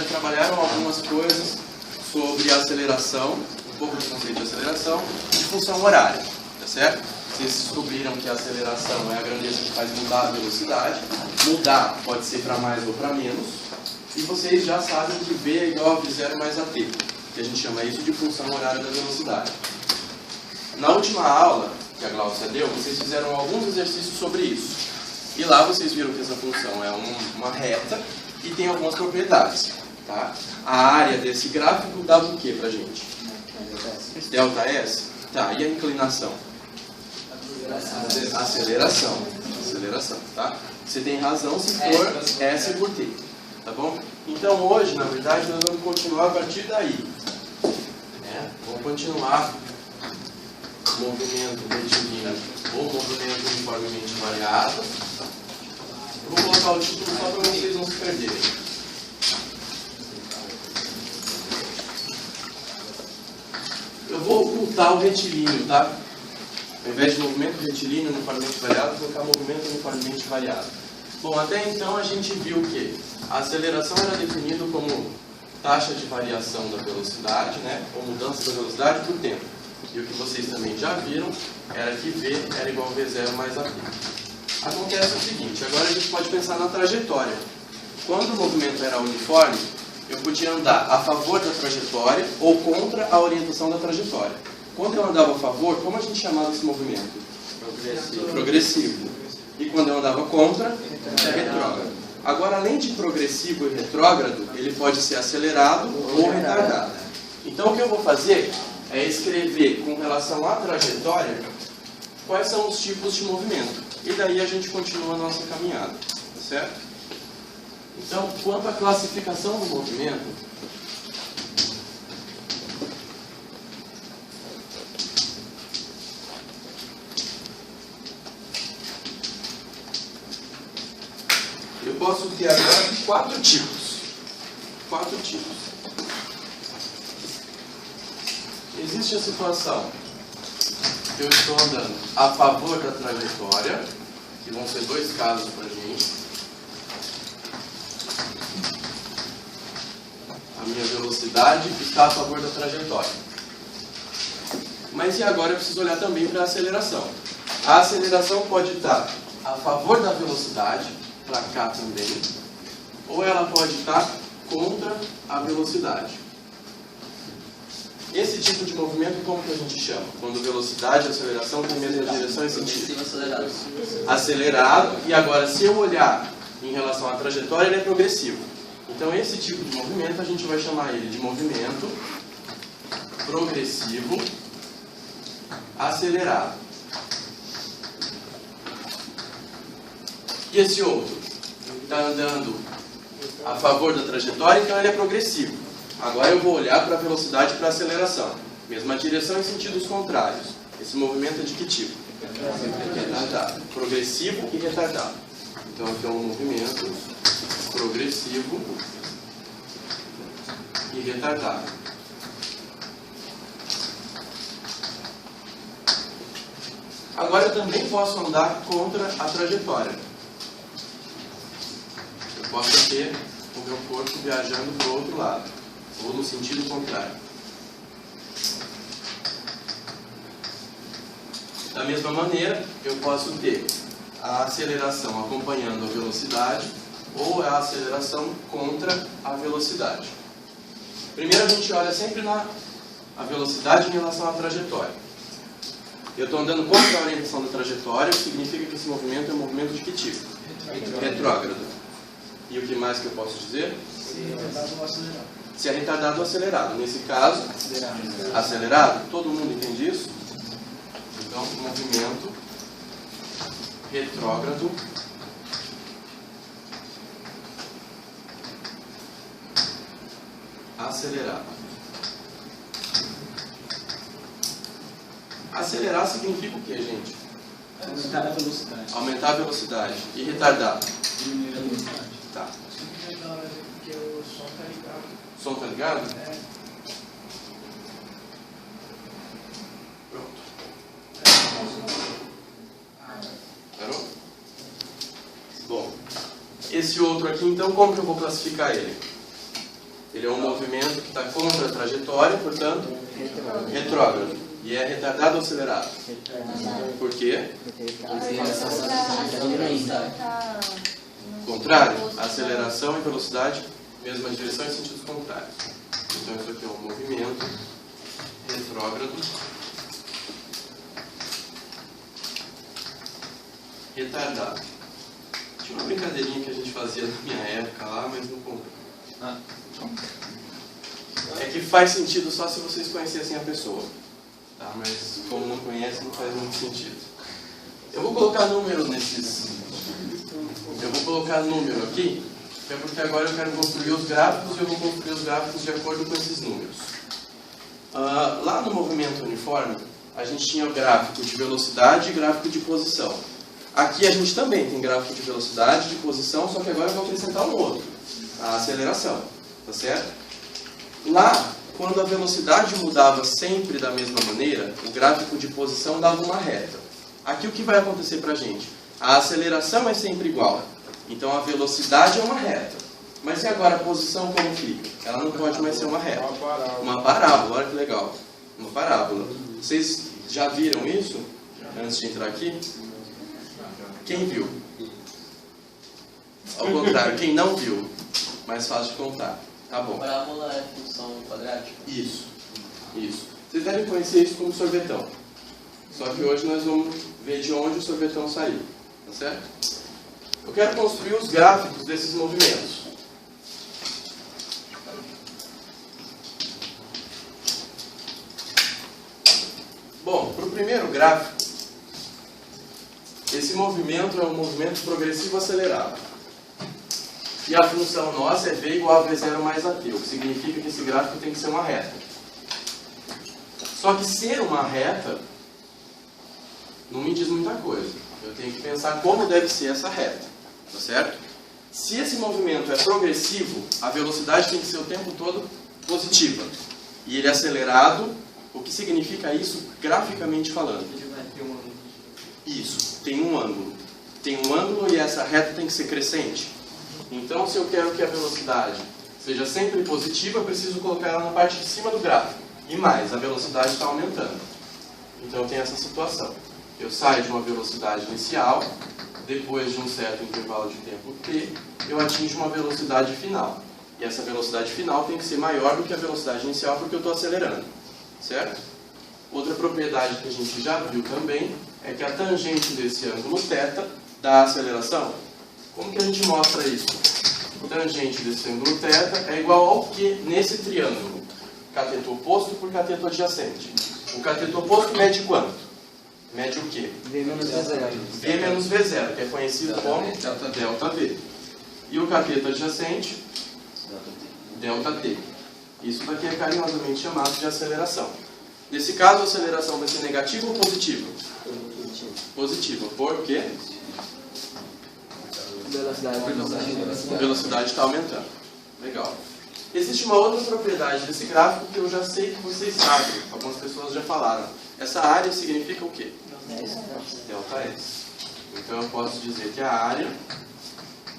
trabalharam algumas coisas sobre aceleração, um pouco de conceito de aceleração e de função horária, tá certo? Vocês descobriram que a aceleração é a grandeza que faz mudar a velocidade. Mudar pode ser para mais ou para menos. E vocês já sabem que V é igual a V0 mais AT, que a gente chama isso de função horária da velocidade. Na última aula que a Glaucia deu, vocês fizeram alguns exercícios sobre isso. E lá vocês viram que essa função é uma reta e tem algumas propriedades. Tá? A área desse gráfico dava o que para a gente? Delta S? Tá, e a inclinação? Aceleração. Aceleração, tá? Você tem razão se for S por T. Tá bom? Então hoje, na verdade, nós vamos continuar a partir daí. Vamos continuar o movimento retilíneo ou movimento uniformemente variado. Eu vou colocar o título só para vocês não se perderem. Eu vou ocultar o retilíneo, tá? Ao invés de movimento retilíneo uniformemente variado, vou colocar movimento uniformemente variado. Bom, até então a gente viu que a aceleração era definida como taxa de variação da velocidade, né? Ou mudança da velocidade por tempo. E o que vocês também já viram era que V era igual a V0 mais AT. Acontece o seguinte, agora a gente pode pensar na trajetória. Quando o movimento era uniforme, eu podia andar a favor da trajetória ou contra a orientação da trajetória. Quando eu andava a favor, como a gente chamava esse movimento? Progressivo. E quando eu andava contra, retrógrado. Agora, além de progressivo e retrógrado, ele pode ser acelerado ou retardado. Então, o que eu vou fazer é escrever com relação à trajetória quais são os tipos de movimento. E daí a gente continua a nossa caminhada, tá certo? Então, quanto à classificação do movimento, eu posso ter agora quatro tipos. Existe a situação que eu estou andando a favor da trajetória, que vão ser dois casos para a gente. A minha velocidade está a favor da trajetória. Mas e agora eu preciso olhar também para a aceleração. A aceleração pode estar a favor da velocidade, para cá também, ou ela pode estar contra a velocidade. Esse tipo de movimento, como que a gente chama? Quando velocidade e aceleração têm a mesma direção e sentido. Acelerado. E agora, se eu olhar em relação à trajetória, ele é progressivo. Então, esse tipo de movimento, a gente vai chamar ele de movimento progressivo acelerado. E esse outro? Está andando a favor da trajetória, então ele é progressivo. Agora eu vou olhar para a velocidade e para a aceleração. Mesma direção em sentidos contrários. Esse movimento é de que tipo? Retardado. Progressivo e retardado. Então aqui é um movimento progressivo e retardado. Agora eu também posso andar contra a trajetória. Eu posso ter o meu corpo viajando para o outro lado, ou no sentido contrário. Da mesma maneira, eu posso ter a aceleração acompanhando a velocidade ou a aceleração contra a velocidade. Primeiro a gente olha sempre a velocidade em relação à trajetória. Eu estou andando contra a orientação da trajetória, o que significa que esse movimento é um movimento de que tipo? Retrógrado. E o que mais que eu posso dizer? Se é retardado ou acelerado. Nesse caso, acelerado. Todo mundo entende isso? Então, movimento retrógrado acelerado. Acelerar significa o que, gente? Aumentar a velocidade. Aumentar a velocidade. E retardar? Diminuir a velocidade. Tá. Porque o som tá ligado. O som tá ligado? É. Pronto. Parou? Bom. Esse outro aqui, então, como que eu vou classificar ele? Ele é um movimento que está contra a trajetória, portanto, retrógrado. E é retardado ou acelerado? Por quê? Contrário. Aceleração e velocidade, mesma direção em sentidos contrários. Então, isso aqui é um movimento retrógrado. Retardado. Tinha uma brincadeirinha que a gente fazia na minha época lá, mas não conta. É que faz sentido só se vocês conhecessem a pessoa. Tá? Mas como não conhecem, não faz muito sentido. Eu vou colocar número nesses. Eu vou colocar número aqui, é porque agora eu quero construir os gráficos e eu vou construir os gráficos de acordo com esses números. Lá no movimento uniforme, a gente tinha o gráfico de velocidade e gráfico de posição. Aqui a gente também tem gráfico de velocidade, de posição, só que agora eu vou acrescentar um outro, a aceleração, tá certo? Lá, quando a velocidade mudava sempre da mesma maneira, o gráfico de posição dava uma reta. Aqui o que vai acontecer para a gente? A aceleração é sempre igual, então a velocidade é uma reta. Mas e agora a posição como fica? Ela não pode mais ser uma reta. Uma parábola, olha que legal. Uma parábola. Vocês já viram isso? Antes de entrar aqui? Quem viu? Ao contrário, quem não viu? Mais fácil de contar. Tá bom. Parábola é função quadrática? Isso. Vocês devem conhecer isso como sorvetão. Só que hoje nós vamos ver de onde o sorvetão saiu. Tá certo? Eu quero construir os gráficos desses movimentos. Bom, para o primeiro gráfico, esse movimento é um movimento progressivo acelerado. E a função nossa é V igual a V0 mais AT, o que significa que esse gráfico tem que ser uma reta. Só que ser uma reta não me diz muita coisa. Eu tenho que pensar como deve ser essa reta, tá certo? Se esse movimento é progressivo, a velocidade tem que ser o tempo todo positiva. E ele é acelerado, o que significa isso graficamente falando? Ele vai ter um ângulo. Isso, tem um ângulo. Tem um ângulo e essa reta tem que ser crescente. Então, se eu quero que a velocidade seja sempre positiva, eu preciso colocar ela na parte de cima do gráfico. E mais, a velocidade está aumentando. Então, eu tenho essa situação. Eu saio de uma velocidade inicial, depois de um certo intervalo de tempo t, eu atinjo uma velocidade final. E essa velocidade final tem que ser maior do que a velocidade inicial, porque eu estou acelerando. Certo? Outra propriedade que a gente já viu também é que a tangente desse ângulo θ dá aceleração. Como que a gente mostra isso? A tangente desse ângulo θ é igual ao que nesse triângulo? Cateto oposto por cateto adjacente. O cateto oposto mede quanto? Mede o quê? V menos V0. V menos V0, que é conhecido como ΔV. E o cateto adjacente? ΔT. Isso daqui é carinhosamente chamado de aceleração. Nesse caso, a aceleração vai ser negativa ou positiva? Positiva. Por quê? A velocidade está aumentando. Legal. Existe uma outra propriedade desse gráfico que eu já sei que vocês sabem. Algumas pessoas já falaram. Essa área significa o quê? ΔS. Então eu posso dizer que a área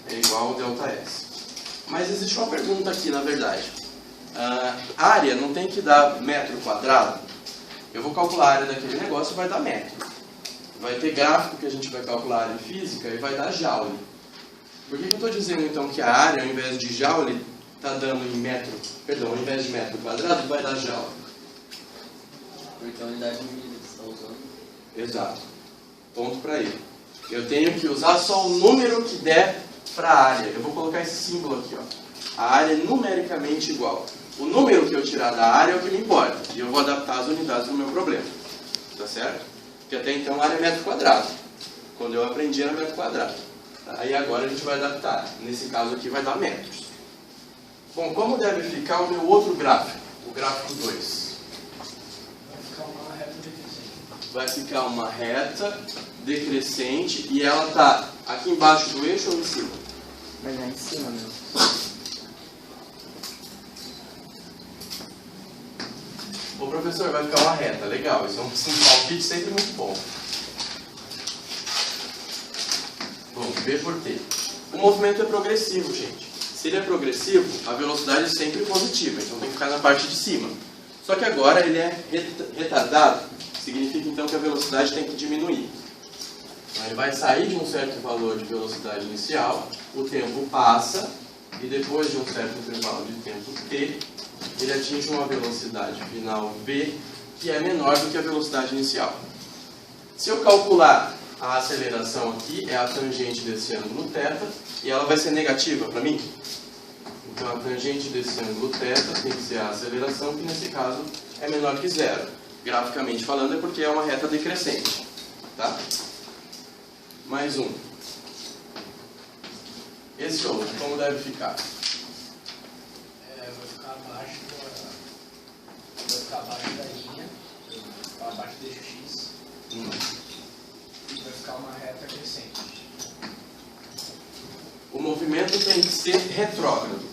é igual ao ΔS. Mas existe uma pergunta aqui, na verdade. A área não tem que dar metro quadrado? Eu vou calcular a área daquele negócio e vai dar metro. Vai ter gráfico que a gente vai calcular a área física e vai dar joule. Por que eu estou dizendo então que a área, ao invés de joule, está dando em metro, perdão, ao invés de metro quadrado, vai dar joule? Porque a unidade de medida que você está usando. Exato. Ponto para ele. Eu tenho que usar só o número que der para a área. Eu vou colocar esse símbolo aqui, ó. A área é numericamente igual. O número que eu tirar da área é o que me importa. E eu vou adaptar as unidades do meu problema. Tá certo? Porque até então a área é metro quadrado. Quando eu aprendi era metro quadrado. Aí agora a gente vai adaptar. Nesse caso aqui vai dar metros. Bom, como deve ficar o meu outro gráfico? O gráfico 2. Vai ficar uma reta decrescente. Vai ficar uma reta decrescente e ela está aqui embaixo do eixo ou em cima? Vai lá em cima, meu. Ô professor, vai ficar uma reta, legal, isso é um palpite sempre muito bom. Bom, V por T. O movimento é progressivo, gente. Se ele é progressivo, a velocidade é sempre positiva, então tem que ficar na parte de cima. Só que agora ele é retardado, significa então que a velocidade tem que diminuir. Então ele vai sair de um certo valor de velocidade inicial, o tempo passa, e depois de um certo intervalo de tempo t, ele atinge uma velocidade final v, que é menor do que a velocidade inicial. Se eu calcular a aceleração aqui, é a tangente desse ângulo θ, e ela vai ser negativa para mim. Então a tangente desse ângulo θ tem que ser a aceleração, que nesse caso é menor que zero. Graficamente falando é porque é uma reta decrescente. Tá? Mais um. Esse outro, como deve ficar? Vai ficar abaixo da linha, abaixo do eixo x, e vai ficar uma reta crescente. O movimento tem que ser retrógrado.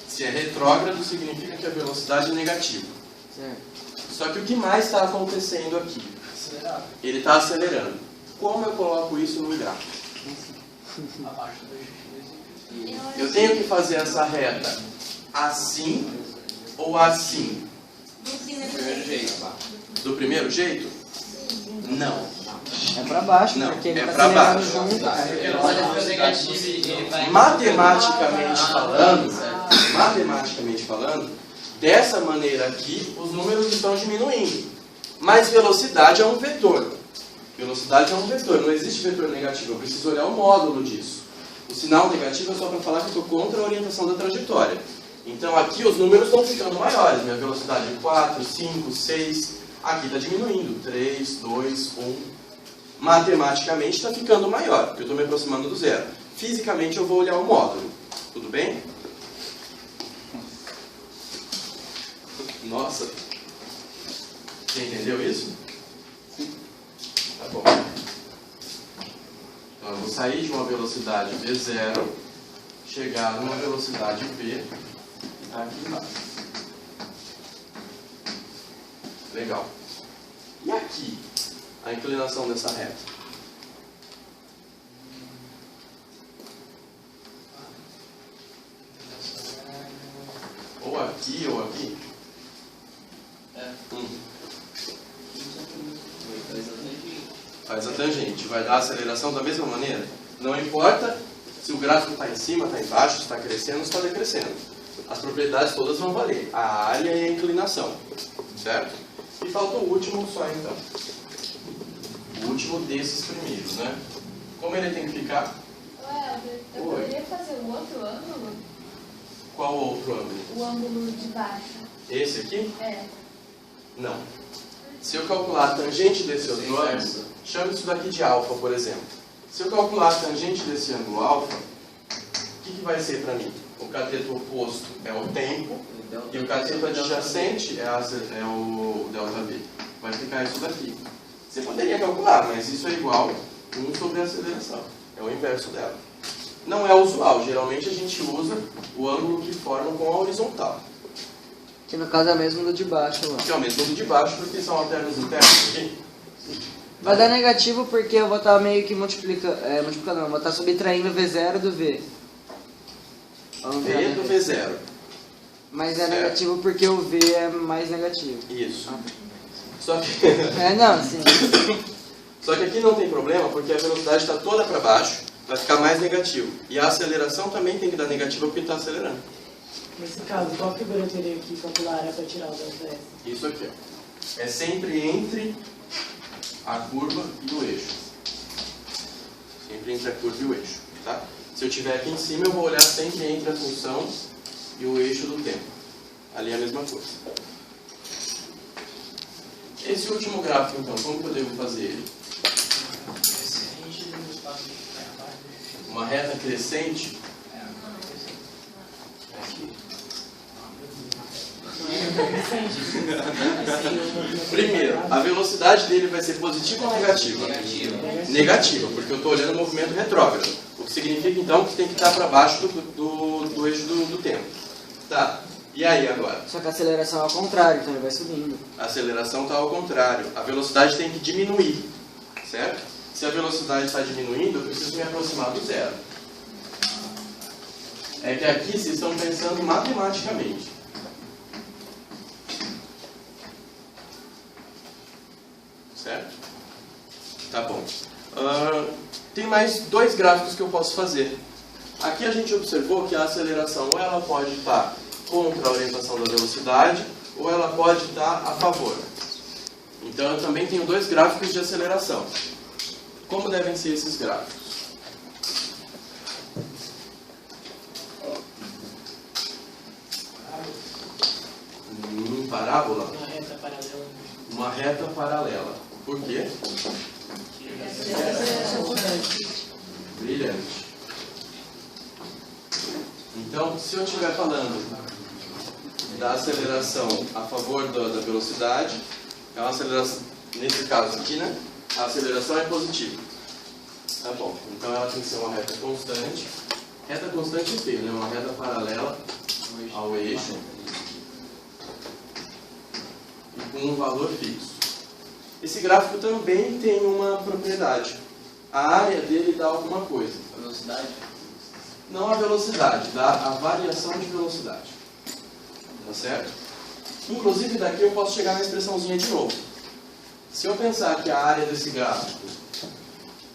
Se é retrógrado, significa que a velocidade é negativa. Certo. Só que o que mais está acontecendo aqui? Acelerado, Ele está acelerando. Como eu coloco isso no gráfico? abaixo do eixo x. Eu tenho que fazer essa reta assim ou assim? Do Primeiro primeiro jeito. Do primeiro jeito? Não. É pra baixo, Não, porque ele é tá pra acelerando baixo. junto. Porque olha fica negativo e vai... Matematicamente falando, dessa maneira aqui, os números estão diminuindo. Mas velocidade é um vetor. Velocidade é um vetor, não existe vetor negativo. Eu preciso olhar o módulo disso. O sinal negativo é só para falar que eu estou contra a orientação da trajetória. Então aqui os números estão ficando maiores. Minha velocidade é 4, 5, 6. Aqui está diminuindo. 3, 2, 1. Matematicamente está ficando maior, porque eu estou me aproximando do zero. Fisicamente eu vou olhar o módulo. Tudo bem? Nossa. Você entendeu isso? Tá bom. Então eu vou sair de uma velocidade v0, chegar numa velocidade v aqui embaixo. Legal. E aqui? A inclinação dessa reta? Ou aqui ou aqui? Faz a tangente. Vai dar a aceleração da mesma maneira? Não importa se o gráfico está em cima, está embaixo, se está crescendo ou se está decrescendo. As propriedades todas vão valer. A área e a inclinação. Certo? E falta o último só então. O último desses primeiros, né? Como ele tem que ficar? Ué, eu Oi. poderia fazer o outro ângulo? Qual outro ângulo? O ângulo de baixo. Esse aqui? É. Não. Se eu calcular a tangente desse outro ângulo, chame isso daqui de alfa, por exemplo. Se eu calcular a tangente desse ângulo alfa, o que vai ser para mim? O cateto oposto é o tempo, e o cateto adjacente é o delta V. Vai ficar isso daqui. Você poderia calcular, mas isso é igual 1 sobre a aceleração. É o inverso dela. Não é usual. Geralmente a gente usa o ângulo que forma com a horizontal. Que no caso é o mesmo do de baixo lá. Que é o mesmo do de baixo, porque são alternos internos aqui. Vai dar negativo porque eu vou estar meio que multiplicando, não, eu vou estar subtraindo V0 do V. V do V0. Mas é Certo. negativo porque o V é mais negativo. Isso. Ah. Só que, Não, sim. só que aqui não tem problema, porque a velocidade está toda para baixo, vai ficar mais negativo. E a aceleração também tem que dar negativa porque está acelerando. Nesse caso, qual figura eu teria que calcular para tirar o delta S? Isso aqui, ó. É sempre entre a curva e o eixo. Sempre entre a curva e o eixo, tá? Se eu estiver aqui em cima, eu vou olhar sempre entre a função e o eixo do tempo. Ali é a mesma coisa. Esse último gráfico, então, como que eu devo fazer ele? Crescente no espaço que está abaixo do eixo x. Uma reta crescente. Primeiro, a velocidade dele vai ser positiva ou negativa? Negativa, porque eu estou olhando o movimento retrógrado. O que significa, então, que tem que estar para baixo do eixo do tempo. Tá. E aí, agora? Só que a aceleração é ao contrário, então ele vai subindo. A aceleração está ao contrário. A velocidade tem que diminuir. Certo? Se a velocidade está diminuindo, eu preciso me aproximar do zero. é que aqui vocês estão pensando matematicamente. Certo? Tá bom. Tem mais dois gráficos que eu posso fazer. Aqui a gente observou que a aceleração ou ela pode estar contra a orientação da velocidade ou ela pode estar a favor. Então eu também tenho dois gráficos de aceleração. Como devem ser esses gráficos? Parábola? Uma reta paralela. Uma reta paralela. Por quê? Brilhante. Então, se eu estiver falando da aceleração a favor da velocidade, é uma aceleração, nesse caso aqui, né? A aceleração é positiva. Tá bom. Então ela tem que ser uma reta constante. Reta constante é feio, né? Uma reta paralela ao eixo e com um valor fixo. Esse gráfico também tem uma propriedade. A área dele dá alguma coisa. A velocidade? Não a velocidade, dá a variação de velocidade. Tá certo? Inclusive daqui eu posso chegar na expressãozinha de novo. Se eu pensar que a área desse gráfico,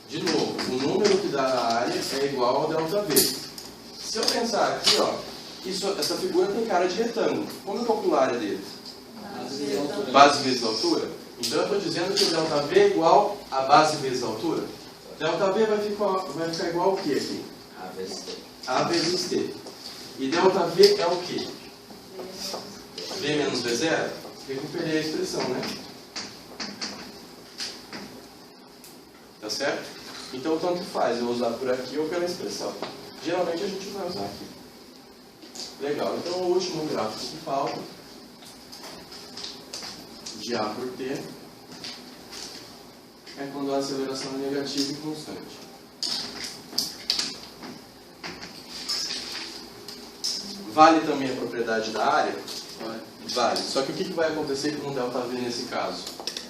de novo, o número que dá a área é igual ao ΔV. Se eu pensar aqui, ó, essa figura tem cara de retângulo. Como eu calculo a área dele? Base vezes altura? Então eu estou dizendo que o ΔV é igual a base vezes a altura. ΔV vai ficar igual ao que aqui? A vezes T. E ΔV é o que? V menos V0? Recuperei a expressão, né? Tá certo? Então tanto faz eu usar por aqui ou pela expressão. Geralmente a gente vai usar aqui. Legal, então o último gráfico que falta, de A por T, é quando a aceleração é negativa e constante. Vale também a propriedade da área? Vale. Só que o que vai acontecer com o ΔV nesse caso?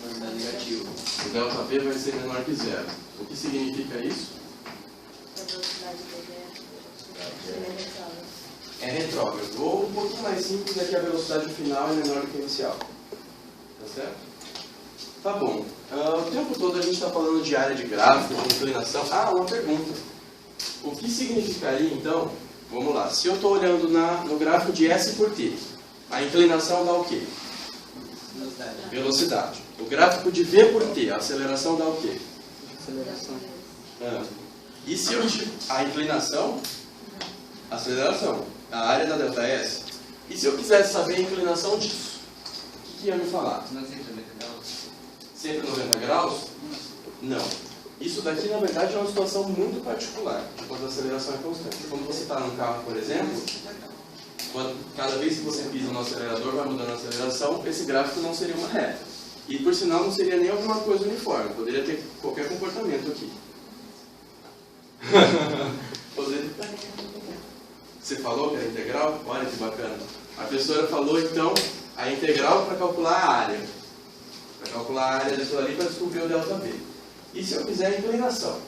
Vai dar negativo. O ΔV vai ser menor que zero. O que significa isso? A velocidade dele é retrógrado. É retrógrado. Ou um pouquinho mais simples é que a velocidade final é menor do que a inicial. Tá certo? Tá bom. O tempo todo a gente está falando de área de gráfico, de inclinação. Ah, uma pergunta. O que significaria então, vamos lá, se eu estou olhando no gráfico de S por T, a inclinação dá o quê? Velocidade. Velocidade. O gráfico de V por T, a aceleração dá o quê? Aceleração. E se eu a inclinação? Aceleração. A área da ΔS. E se eu quisesse saber a inclinação disso? O que ia me falar? Não é 190 graus? 190 graus? Não. Isso daqui, na verdade, é uma situação muito particular, de quando a aceleração é constante. Quando você está num carro, por exemplo, cada vez que você pisa no acelerador, vai mudando a aceleração, esse gráfico não seria uma reta. E, por sinal, não seria nem alguma coisa uniforme. Poderia ter qualquer comportamento aqui. Você falou que era integral? Olha que bacana. A professora falou, então, a integral para calcular a área. Para calcular a área daquilo ali para descobrir o ΔV. E se eu fizer a inclinação?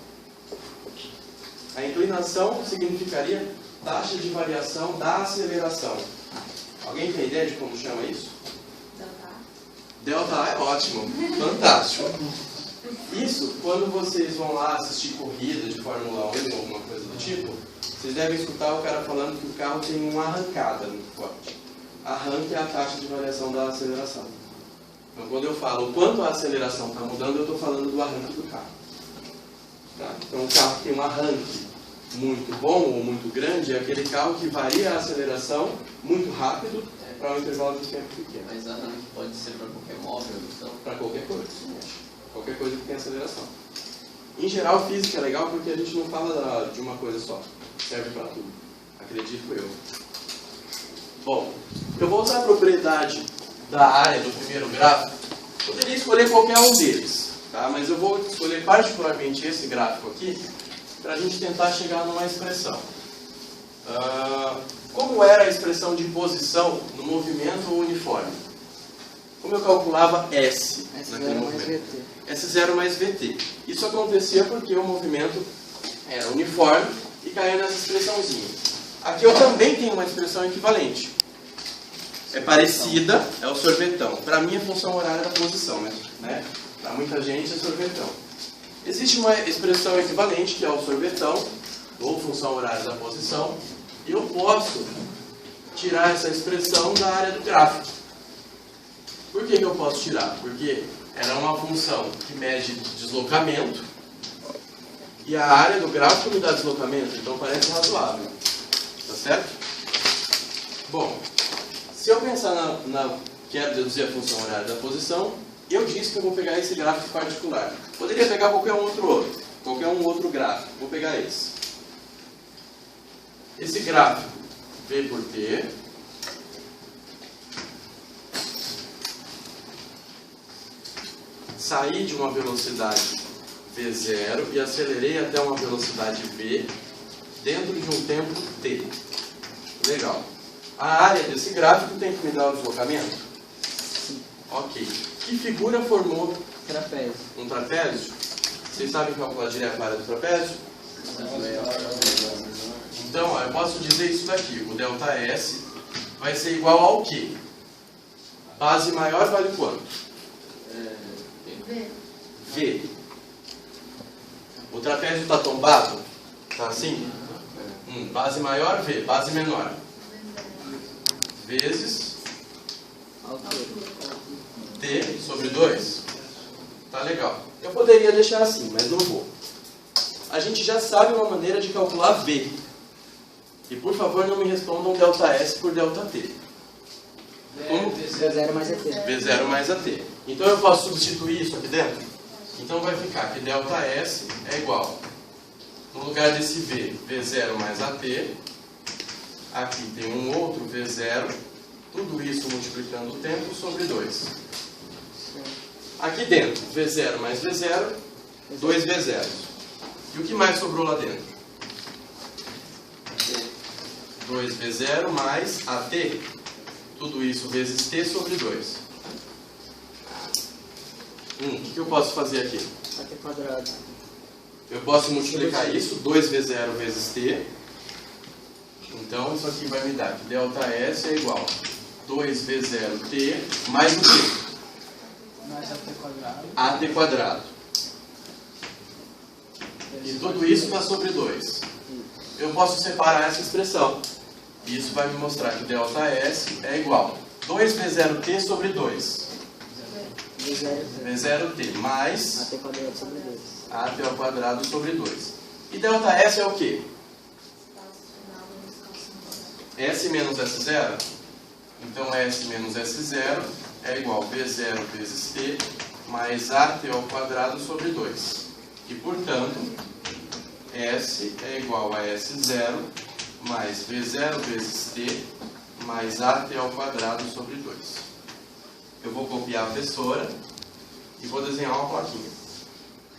A inclinação significaria taxa de variação da aceleração. Alguém tem ideia de como chama isso? Delta A é ótimo, fantástico. Isso, quando vocês vão lá assistir corrida de Fórmula 1 ou alguma coisa do tipo, vocês devem escutar o cara falando que o carro tem uma arrancada muito forte. Arranque é a taxa de variação da aceleração. Então, quando eu falo o quanto a aceleração está mudando, eu estou falando do arranque do carro. Tá? Então, o carro que tem um arranque muito bom ou muito grande é aquele carro que varia a aceleração muito rápido para um intervalo de tempo pequeno. Mas arranque pode ser para qualquer móvel, então. Para qualquer coisa. Qualquer coisa que tenha aceleração. Em geral, física é legal porque a gente não fala de uma coisa só. Serve para tudo. Acredito eu. Bom, eu vou usar a propriedade da área do primeiro gráfico. Poderia escolher qualquer um deles, tá? Mas eu vou escolher particularmente esse gráfico aqui para a gente tentar chegar numa expressão. Como era a expressão de posição no movimento uniforme? Como eu calculava S naquele movimento? S0 mais VT. Isso acontecia porque o movimento era uniforme e caía nessa expressãozinha. Aqui eu também tenho uma expressão equivalente. É parecida, é o sorvetão. Para mim, a função horária da posição, né? Para muita gente é sorvetão. Existe uma expressão equivalente, que é o sorvetão, ou função horária da posição, e eu posso tirar essa expressão da área do gráfico. Por que eu posso tirar? Porque ela é uma função que mede deslocamento, e a área do gráfico me dá deslocamento, então parece razoável. Tá certo? Bom, se eu pensar quero deduzir a função horária da posição, eu disse que eu vou pegar esse gráfico particular. Poderia pegar qualquer um outro gráfico. Vou pegar esse. Esse gráfico, V por T, saí de uma velocidade V0 e acelerei até uma velocidade V dentro de um tempo T. Legal. A área desse gráfico tem que me dar o deslocamento? Ok. Que figura formou Trapézio. um trapézio? Vocês sabem calcular direto a área do trapézio? Então, ó, eu posso dizer isso daqui. O ΔS vai ser igual ao quê? Base maior vale quanto? V. O trapézio está tombado? Está assim? Base maior, V. Base menor. Vezes T sobre 2. Tá legal. Eu poderia deixar assim, mas não vou. A gente já sabe uma maneira de calcular V. E por favor não me respondam ΔS por ΔT. Como? V0 mais AT. V0 mais AT. Então eu posso substituir isso aqui dentro? Então vai ficar que ΔS é igual, no lugar desse V, V0 mais AT, aqui tem um outro V0, tudo isso multiplicando o tempo sobre 2. Aqui dentro, V0 mais V0, 2 V0. E o que mais sobrou lá dentro? 2 V0 mais AT, tudo isso vezes T sobre 2. O que eu posso fazer aqui? AT quadrado. Eu posso multiplicar isso, 2V0 vezes T. Então isso aqui vai me dar que ΔS é igual a 2V0T mais o quê? Mais AT quadrado. AT quadrado. E tudo isso está sobre 2. Eu posso separar essa expressão. Isso vai me mostrar que ΔS é igual a 2V0T sobre 2. V0T mais AT quadrado sobre 2. AT ao quadrado sobre 2. E ΔS é o quê? S menos S0? Então S menos S0 é igual a V0 vezes T mais AT ao quadrado sobre 2. E portanto, S é igual a S0 mais V0 vezes T mais AT ao quadrado sobre 2. Eu vou copiar a professora e vou desenhar uma plaquinha.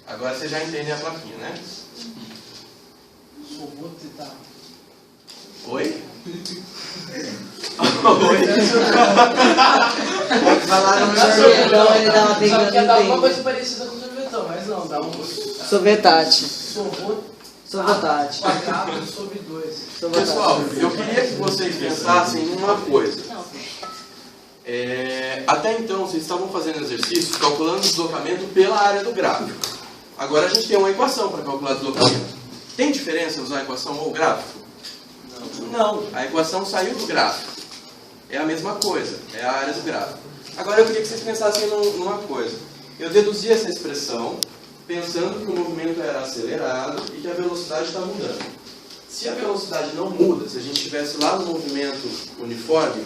Agora vocês já entendem a plaquinha, né? Só vou tentar. Oi? Vai lá no sorvetão, ele dá uma Só que ia pegada dar alguma no coisa parecida com o sorvetão, mas não, dá um Sorvetate. sorvete Sorvetate. quadrado sobre 2. Pessoal, eu queria que vocês pensassem em uma coisa. Até então, vocês estavam fazendo exercícios calculando o deslocamento pela área do gráfico. Agora a gente tem uma equação para calcular o deslocamento. Tem diferença usar a equação ou o gráfico? Não, a equação saiu do gráfico. É a mesma coisa, é a área do gráfico. Agora eu queria que vocês pensassem numa coisa. Eu deduzi essa expressão pensando que o movimento era acelerado e que a velocidade está mudando. Se a velocidade não muda, se a gente estivesse lá no movimento uniforme,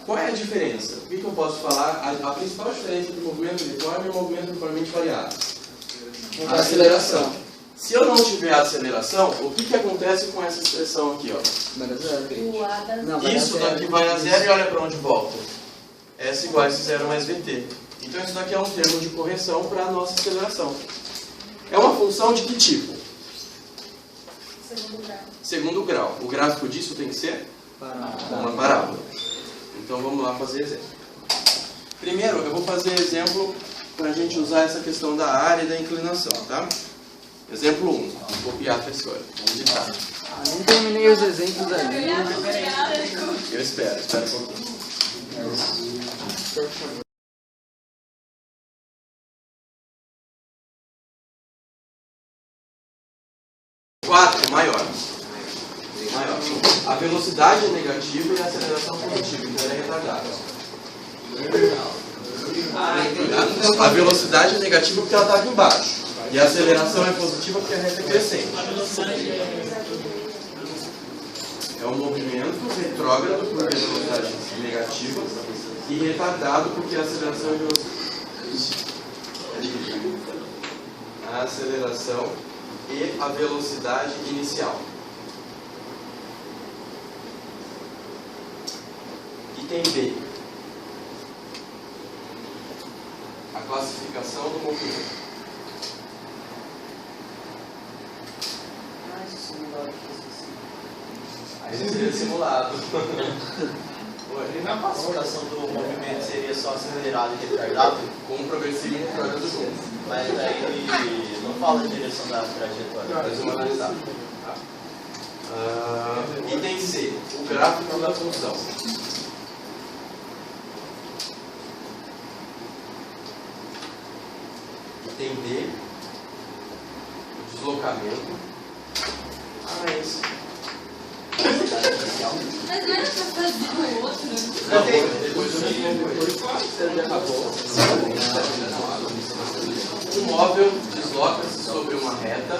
qual é a diferença? O que eu posso falar? A principal diferença entre o movimento uniforme e o movimento uniformemente variado? A aceleração. Se eu não tiver aceleração, o que acontece com essa expressão aqui? Ó? Vai dar zero. O A da Não, vai dar Isso zero. daqui vai a zero e olha para onde volta. S igual a S0 mais VT. Então isso daqui é um termo de correção para a nossa aceleração. É uma função de que tipo? segundo grau. Segundo grau. O gráfico disso tem que ser uma parábola. Então vamos lá fazer exemplo. Primeiro eu vou fazer exemplo para a gente usar essa questão da área e da inclinação, tá? Exemplo 1. Vou copiar a professora. Vamos digitar. Nem terminei os exemplos ali. Eu espero um pouquinho. Quatro, maior. A velocidade é negativa e a aceleração positiva, então ela é retardada. A velocidade é negativa porque ela está aqui embaixo. E a aceleração é positiva porque a reta é crescente. É um movimento retrógrado porque a velocidade é negativa e retardado porque a aceleração é velocidade. A aceleração e a velocidade inicial. Item B. A classificação do movimento. Aí seria simulado. E na classificação do movimento seria só acelerado e retardado? Com um progressivo e retrógrado junto. Mas aí não fala a direção da trajetória. Mas vamos analisar. Item C. O gráfico da função. Item D. O deslocamento. Esse. Mas não era pra fazer o outro? Não, depois eu já acabou. Um móvel desloca-se sobre uma reta.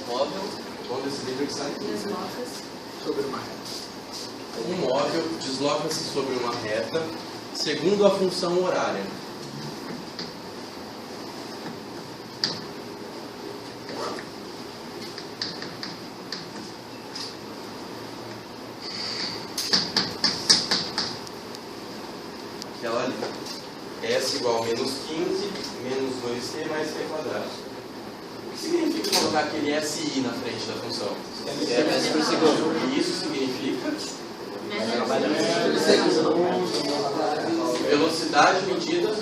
Móvel, vamos desse livro que sai. Sobre uma reta. Um móvel desloca-se sobre uma reta segundo a função horária. Aquela ali. S igual a menos 15, menos 2t mais t quadrado. O que significa colocar aquele SI na frente da função? Isso significa velocidade medida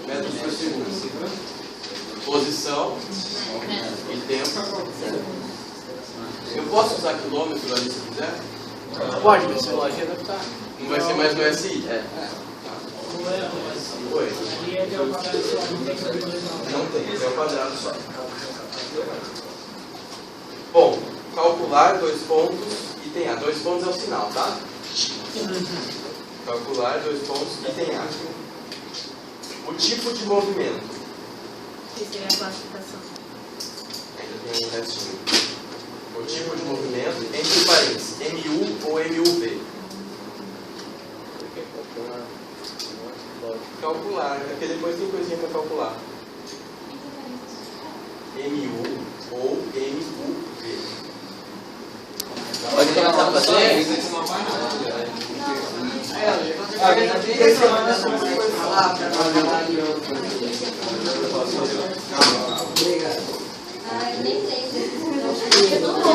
metros por segundo. Posição e tempo. Eu posso usar quilômetro ali se quiser? Pode, mas você pode adaptar. Não vai ser mais no SI? Oi. Não tem, é o quadrado só. Bom, calcular 2 pontos, item A. 2 pontos é o sinal, tá? Calcular 2 pontos, item A. O tipo de movimento. Que seria a classificação. Ainda tem um restinho. O tipo de movimento, entre parênteses, MU ou MUV. Calcular, porque depois tem coisinha para calcular. MU ou MUV. Pode começar a fazer? Ah, eu nem sei. Eu não vou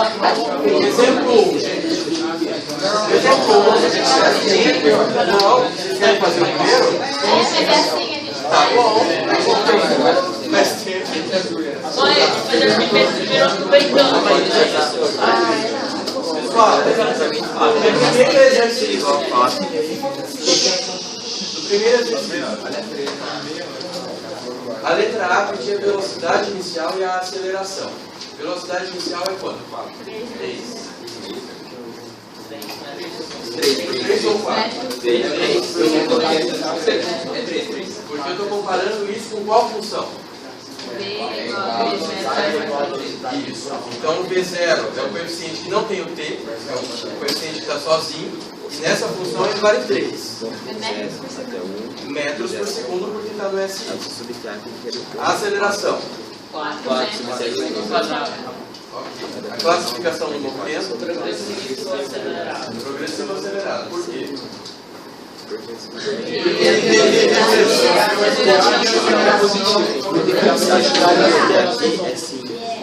Exemplo 1, gente. Exemplo 1, não, vocês querem fazer o primeiro? Tá bom. Mas tem. Pessoal, o primeiro exercício. O primeiro exercício. A letra A pedia a velocidade inicial e a aceleração. Velocidade inicial é quanto? 3. 3 ou 4? 3. Porque eu estou comparando isso com qual função? Isso. Então o B0 é o coeficiente que não tem o T, é o coeficiente que está sozinho, e nessa função ele vale 3. Metros por segundo porque está no SI. A aceleração. 4. A classificação do movimento. Progressivo ou acelerado? Progressivo. progressiva acelerada. Por quê?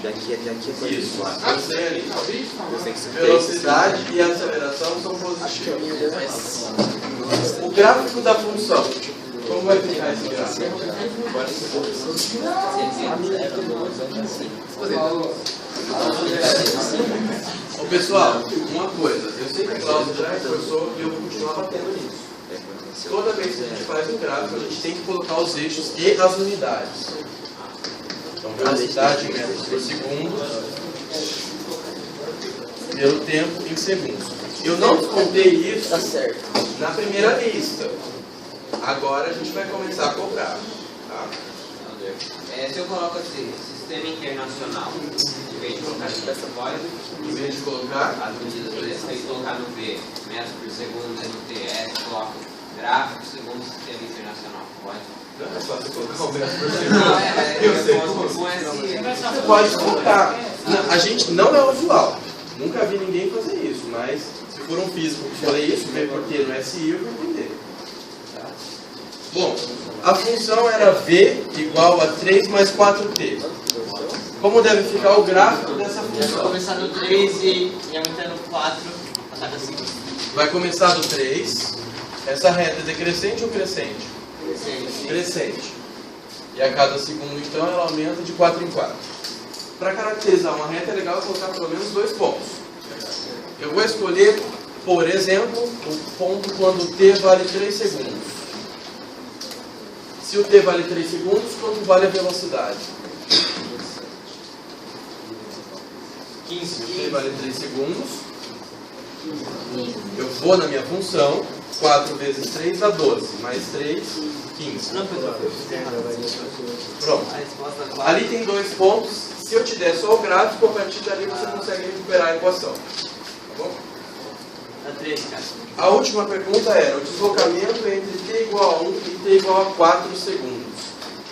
Daqui até aqui é Isso, eu sei ali. Velocidade e aceleração são positivos. O gráfico da função. Como vai ficar esse gráfico? Ô pessoal, uma coisa, eu sei que a Cláudia já reforçou e eu vou continuar batendo nisso. Toda vez que a gente faz um gráfico, a gente tem que colocar os eixos e as unidades. Então, velocidade em metros por segundo, pelo tempo em segundos. Eu não descontei isso na primeira lista. Agora a gente vai começar a cobrar. Tá? Se eu coloco assim, sistema internacional, em vez de colocar dessa fora, Em vez de colocar, as medidas do S, e colocar no V, metros por segundo, no TS, coloco gráfico segundo sistema internacional. Pode? não é só você colocar o metro por Não, segundo. Eu sei como. Você pode colocar. Não, a gente não é usual. Nunca vi ninguém fazer isso, mas se for um físico que falei isso, vem porque no SI eu vou entender. Tá? Bom, a função era V igual a 3 mais 4t. Como deve ficar o gráfico dessa Vai função? começar no 3 e aumentando 4 a cada segundo. Vai começar do 3. Essa reta é decrescente ou crescente? Crescente. E a cada segundo, então, ela aumenta de 4 em 4. Para caracterizar uma reta é legal colocar pelo menos 2 pontos. Eu vou escolher, por exemplo, o ponto quando t vale 3 segundos. Se o t vale 3 segundos, quanto vale a velocidade? 15. Se o t vale 3 segundos, eu vou na minha função, 4 vezes 3 dá 12, mais 3, 15. Pronto. Ali tem 2 pontos. Se eu te der só o gráfico, a partir dali você consegue recuperar a equação. Tá bom? Dá 3, cara. A última pergunta era o deslocamento entre t igual a 1 e t igual a 4 segundos.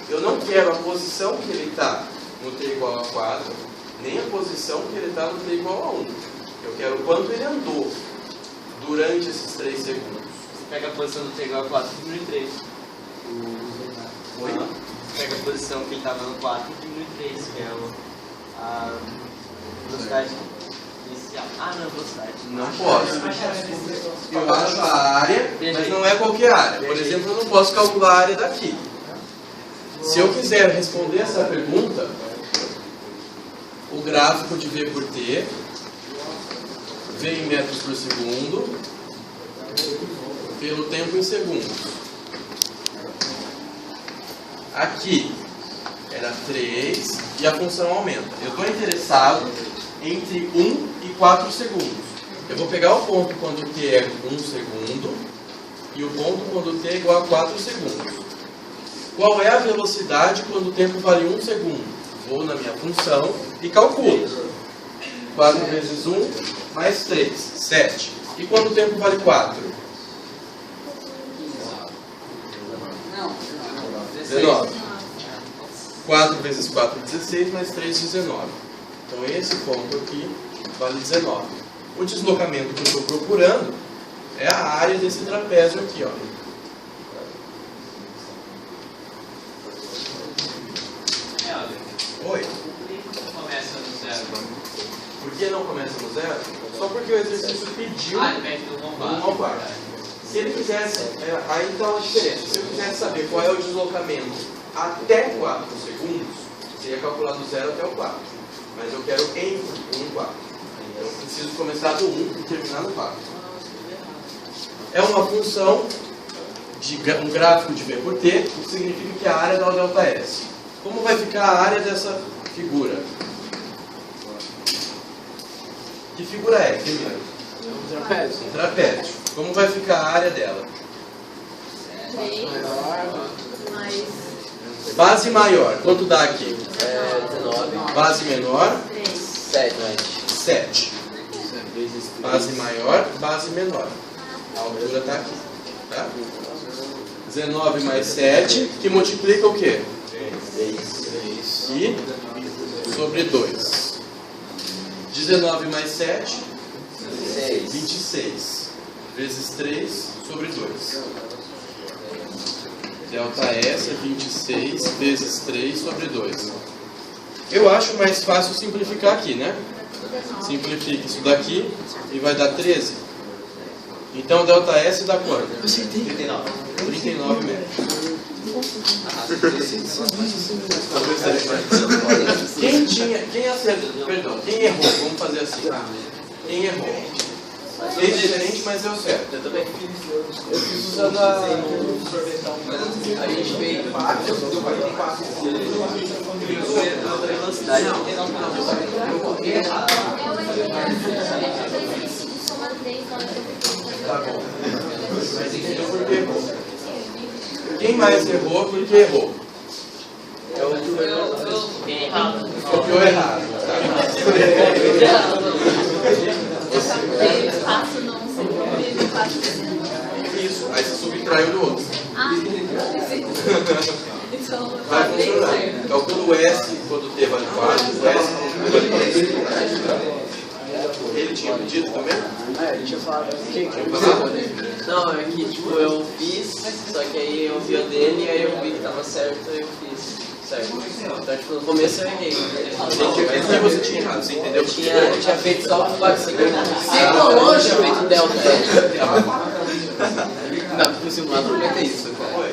Eu não quero a posição que ele está no t igual a 4, nem a posição que ele está no t igual a 1. Eu quero o quanto ele andou durante esses 3 segundos. Você pega a posição do T igual a 4 e diminui 3. Oi? Pega a posição que estava no 4 e diminui 3, que é a velocidade inicial. Ah, não, velocidade. Não posso. Eu acho a área, mas não é qualquer área. Por exemplo, eu não posso calcular a área daqui. Se eu quiser responder essa pergunta, o gráfico de V por T, V em metros por segundo, pelo tempo em segundos. Aqui era 3 e a função aumenta. Eu estou interessado entre 1 e 4 segundos. Eu vou pegar o ponto quando t é 1 segundo e o ponto quando t é igual a 4 segundos. Qual é a velocidade quando o tempo vale 1 segundo? Vou na minha função e calculo. 4 vezes 1 mais 3, 7. E quando o tempo vale 4? 19. 4 vezes 4, 16, mais 3, 19. Então esse ponto aqui vale 19. O deslocamento que eu estou procurando é a área desse trapézio aqui, ó. Oi. Começa no zero. Por que não começa no zero? Só porque o exercício pediu Depende do 1 ao quarto. Se ele quisesse, aí está a diferença. Se eu quisesse saber qual é o deslocamento até 4 segundos, seria calcular do 0 até o 4. Mas eu quero entre 1 e 4. Então eu preciso começar do 1 e terminar no 4. É uma função de um gráfico de V por T, o que significa que a área dá o ΔS. Como vai ficar a área dessa figura? Que figura é, primeiro? Um trapézio. Como vai ficar a área dela? 3 mais Base maior, quanto dá aqui? 19. Base menor, 3. 7. 7. Base maior, base menor. A altura está aqui. Tá? 19 mais 7, que multiplica o quê? 3. E sobre 2. 19 mais 7, 26. vezes 3 sobre 2. Delta S é 26 vezes 3 sobre 2. Eu acho mais fácil simplificar aqui, né? Simplifica isso daqui e vai dar 13. Então, delta S dá quanto? 39 metros. Quem errou? Vamos fazer assim. Quem errou? Fez diferente, mas deu certo. Eu também. Eu fiz usando a sorvetão. A gente fez velocidade. Tá bom. Mas entendeu por que errou? Quem mais errou, por que errou? Copiou errado. Isso, aí você subtraiu do outro. Vai funcionar. Calcula o S quando T vale 4, o S quando T vale 3. Ele tinha pedido também? Ele tinha falado. Tinha falado? Não, é que tipo, eu fiz, só que aí eu vi o dele e aí eu vi que tava certo e eu fiz certo. Então, tipo, no começo eu errei. O que você tinha errado? Você entendeu? Eu tinha feito só 4 segundos. Eu tinha feito delta. Não, pro simulado não vai ter isso, cara.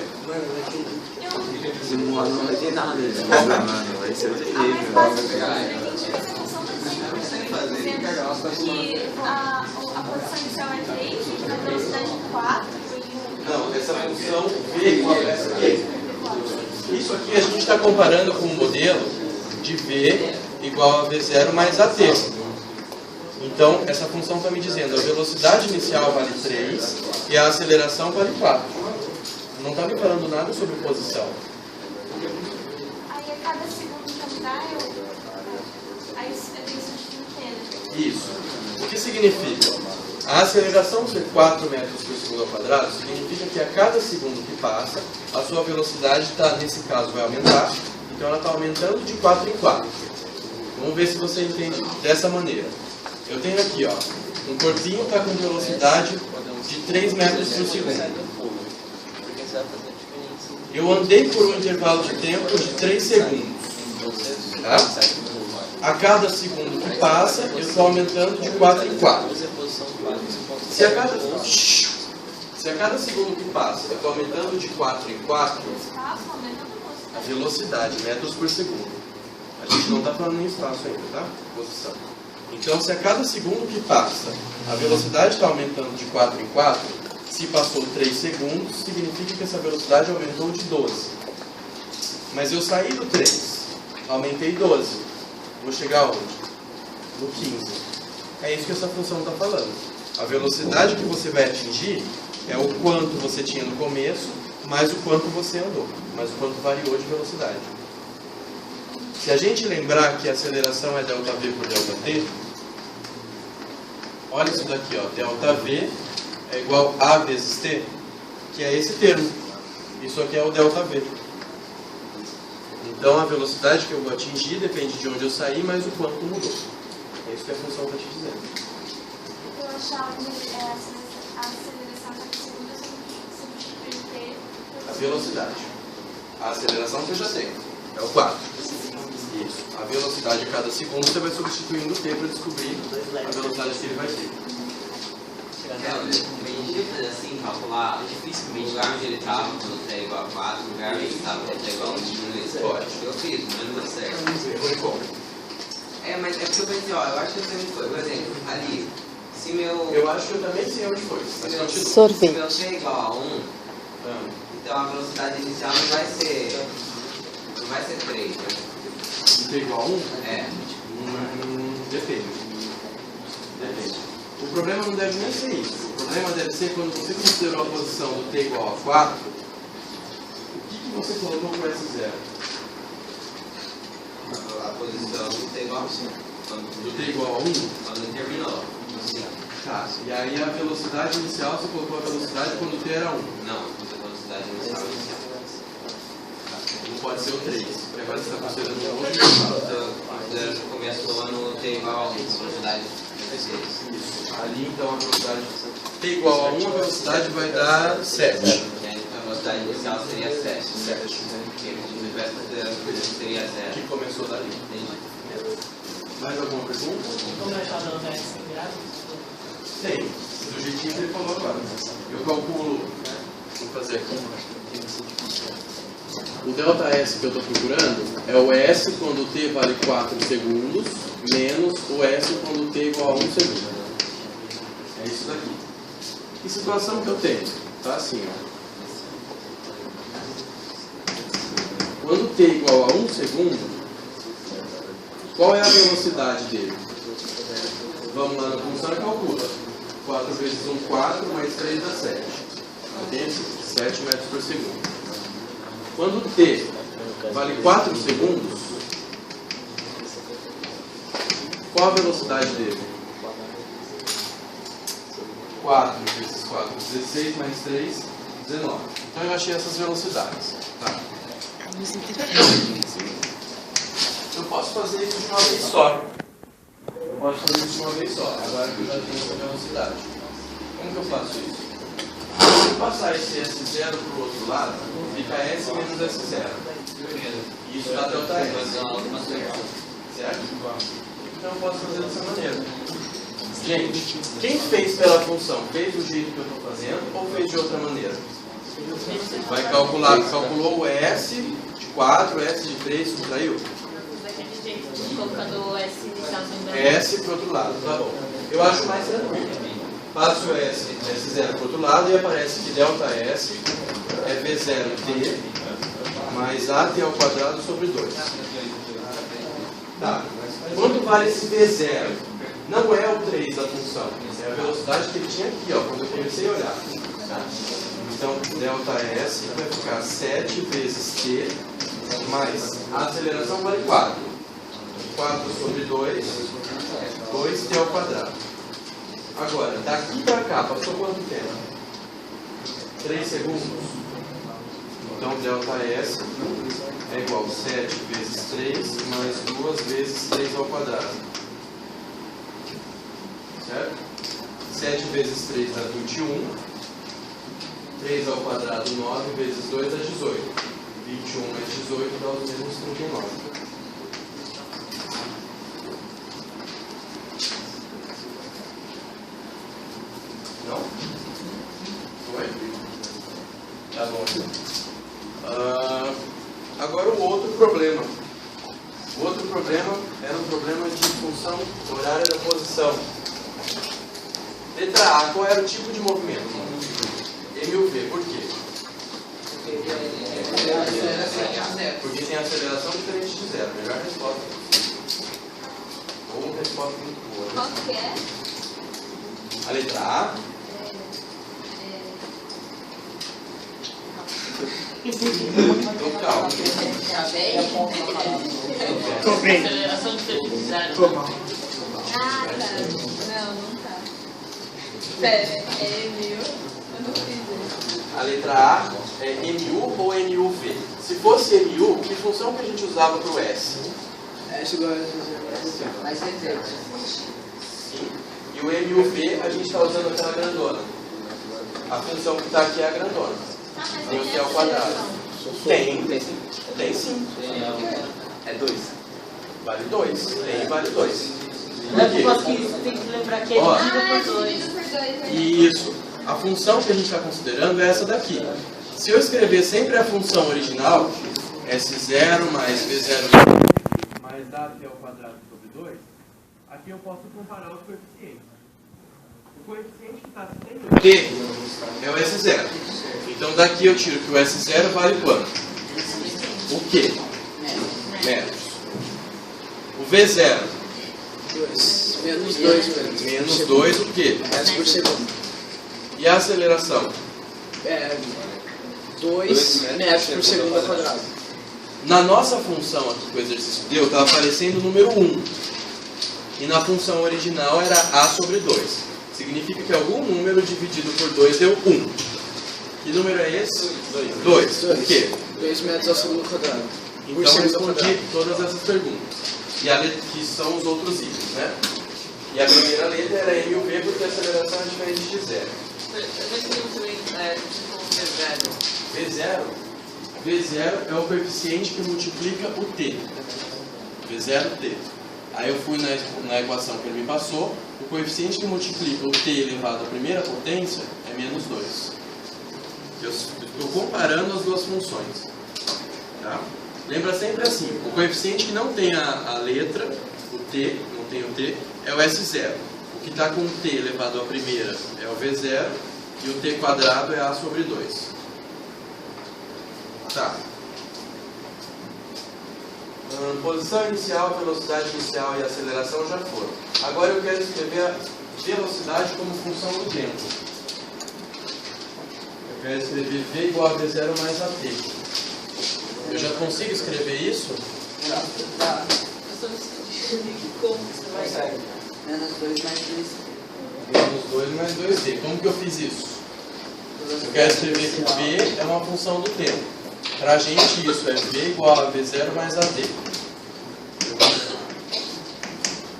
Simulado não vai ter nada disso. Vai ser terrível. Que a posição inicial é 3 e a velocidade 4. Não, essa função V igual a essa aqui. Isso aqui a gente está comparando com o modelo de V igual a V0 mais AT. Então, essa função está me dizendo a velocidade inicial vale 3 e a aceleração vale 4. Não está me falando nada sobre posição. Aí a cada segundo que eu dar, aí eu tenho substituir inteiro. Isso. O que significa? A aceleração ser 4 metros por segundo ao quadrado significa que a cada segundo que passa, a sua velocidade nesse caso vai aumentar, então ela está aumentando de 4 em 4. Vamos ver se você entende dessa maneira. Eu tenho aqui, ó, um corpinho está com velocidade de 3 metros por segundo. Eu andei por um intervalo de tempo de 3 segundos. Tá? A cada segundo que passa, eu estou aumentando de 4 em 4. Se a cada segundo que passa, eu estou aumentando de 4 em 4, a velocidade, metros por segundo. A gente não está falando em espaço ainda, tá? Posição. Então, se a cada segundo que passa, a velocidade está aumentando de 4 em 4, se passou 3 segundos, significa que essa velocidade aumentou de 12. Mas eu saí do 3, aumentei 12. Vou chegar onde? No 15. É isso que essa função está falando. A velocidade que você vai atingir é o quanto você tinha no começo, mais o quanto você andou, mais o quanto variou de velocidade. Se a gente lembrar que a aceleração é delta V por delta T, olha isso daqui, ó, delta V é igual a vezes T, que é esse termo. Isso aqui é o delta V. Então a velocidade que eu vou atingir depende de onde eu saí, mais o quanto mudou. É isso que a função está te dizendo. Eu achava que a aceleração cada segundo eu substituir T. A velocidade. A aceleração você já tem. É o 4. Isso. A velocidade a cada segundo você vai substituindo o T para descobrir a velocidade que ele vai ter. Fazer assim, calcular dificilmente lugar onde ele estava, quando T é igual a 4, lugar onde ele estava, quando T é igual a 1. Pode. Eu fiz, mas não deu certo. Foi como? Mas é porque eu pensei, ó, eu acho que eu sei onde foi. Por exemplo, ali, se meu. Eu acho que eu também sei onde foi. Mas continua. Se meu T é igual a 1, então a velocidade inicial não vai ser 3, né? T igual a 1? É. Depende. O problema não deve nem ser isso. O problema deve ser quando você considerou a posição do T igual a 4, o que você colocou com S0? A posição do T igual a 1. Do T igual a 1? Quando terminou. Tá. E aí a velocidade inicial, você colocou a velocidade quando o T era 1. Não, a velocidade inicial. Não pode ser o 3. Porque agora você está considerando o outro. Então, no começo do ano T igual a 1, velocidade Isso. Ali então a velocidade t igual a 1, a velocidade vai dar 7. Então a velocidade inicial seria 7. 7. Porque se tivesse considerando que ele seria 0. Que começou dali. Entendi. Mais alguma pergunta? Como é que ela não é acelerada? Tem. Do jeitinho que ele falou agora. Eu calculo, né? Vou fazer aqui. O ΔS que eu estou procurando é o S quando t vale 4 segundos menos o S quando t igual a 1 segundo. É isso daqui. Que situação que eu tenho? Tá assim, ó. Quando t igual a 1 segundo, qual é a velocidade dele? Vamos lá na função e calcula. 4 vezes 1, 4, mais 3 dá 7. Entende? 7 metros por segundo. Quando t vale 4 segundos, qual a velocidade dele? 4 vezes 4, 16, mais 3, 19. Então eu achei essas velocidades. Tá. Eu posso fazer isso de uma vez só. Eu posso fazer isso de uma vez só, agora que eu já tenho essa velocidade. Como que eu faço isso? Se eu passar esse S0 para o outro lado, fica S menos S0. Isso dá delta S. Certo? Então eu posso fazer dessa maneira. Gente, quem fez pela função, fez do jeito que eu estou fazendo ou fez de outra maneira? Vai calcular, calculou o S de 4, S de 3, subtraiu? Daquele jeito, colocando o S inicial no S para o outro lado, tá bom. Eu acho mais tranquilo. Passo o S0 para o outro lado e aparece que ΔS é V0t mais AT ao quadrado sobre 2. Tá. Quanto vale esse V0? Não é o 3 da função, é a velocidade que ele tinha aqui, ó, quando eu comecei a olhar. Então, ΔS vai ficar 7 vezes t mais a aceleração vale 4. 4 sobre 2, 2t ao quadrado. Agora, daqui para cá, passou quanto tempo? 3 segundos. Então, ΔS é igual a 7 vezes 3 mais 2 vezes 3 ao quadrado. Certo? 7 vezes 3 dá 21. 3 ao quadrado, 9 vezes 2 dá 18. 21 mais 18 dá os mesmos 39. Não? Foi? Tá bom. Agora o outro problema. O outro problema era um problema de função horária da posição. Letra A, qual era o tipo de movimento? MUV, por quê? Porque tem aceleração diferente de zero. Melhor resposta. Ou uma resposta muito boa. Qual que é? A letra A. Então, calma. Aceleração de zero. Ah, tá. Não, não tá. Pera, é MU? Eu não fiz isso. A letra A é MU ou MUV? Se fosse MU, que função que a gente usava para o S? S igual a mais recente. Sim. E o MUV a gente está usando aquela grandona. A função que está aqui é a grandona. Ah, mas Tem o tem T ao quadrado. Tem sim. É 2. Vale 2. Tem vale 2. É por causa que você tem que lembrar que é Ó. dividido por 2. dividido por 2, né? Isso. A função que a gente está considerando é essa daqui. Se eu escrever sempre a função original, S0 mais V0 mais AT ao quadrado sobre 2, aqui eu posso comparar os coeficientes. O coeficiente que está sendo T é o S0. Então daqui eu tiro que o S0 vale quanto? O quê? Metros. O V0. Menos 2 Menos 2 o quê? metros por segundo. E a aceleração? 2 metros por segundo ao quadrado. Na nossa função aqui que o exercício deu, estava aparecendo o número 1. E na função original era A sobre 2. Significa que algum número dividido por 2 deu 1. Que número é esse? 2. O quê? 2 metros ao segundo ao quadrado. Então eu respondi todas essas perguntas. E que são os outros itens, né? E a primeira letra era M e o V porque a aceleração é diferente de zero. Mas temos também V0? V0 é o coeficiente que multiplica o t. V0t. Aí eu fui na equação que ele me passou, o coeficiente que multiplica o t elevado à primeira potência é menos 2. Eu estou comparando as duas funções. Tá? Lembra sempre assim, o coeficiente que não tem a letra, o t, não tem o t, é o S0. O que está com o t elevado à primeira é o V0 e o t quadrado é a sobre 2. Tá. Posição inicial, velocidade inicial e aceleração já foram. Agora eu quero escrever a velocidade como função do tempo. Eu quero escrever V igual a V0 mais AT. Eu já consigo escrever isso? Tá. Como você vai? Consegue. Menos 2 mais 2. Menos 2 mais 2D. Como que eu fiz isso? Eu quero escrever que V é uma função do tempo. Para a gente isso é V igual a V0 mais AT.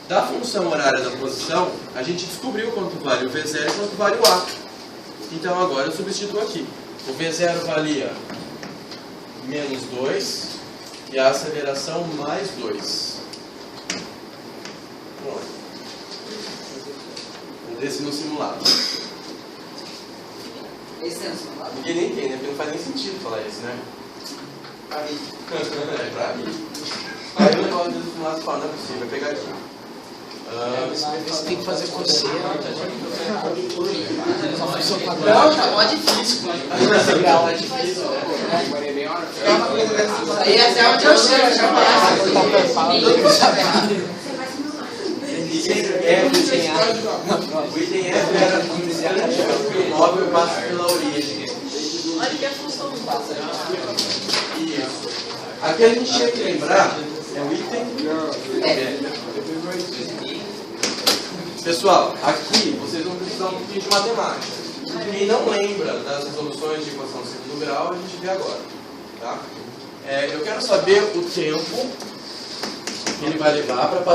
Da função horária da posição, a gente descobriu quanto vale o V0 e quanto vale o A. Então agora eu substituo aqui. O V0 valia menos 2 e a aceleração mais 2. Pronto. Vou descer no simulado. Esse é o simulado. Ninguém nem entende, né? Porque não faz nem sentido falar isso, né? Pra mim. É pra mim. Aí o negócio do simulado fala, não é possível, é pegadinha. Você tem que fazer coceira. Não, tá mó difícil. Tá difícil, né? Aí até onde eu chego, já O item F era que o móvel passa pela origem. Olha que é a função do passo. Isso. Aqui a gente tinha que lembrar, é o item F. Pessoal, aqui vocês vão precisar um pouquinho de matemática. Quem não lembra das resoluções de equação de segundo grau, a gente vê agora. Tá? Eu quero saber o tempo que ele vai levar para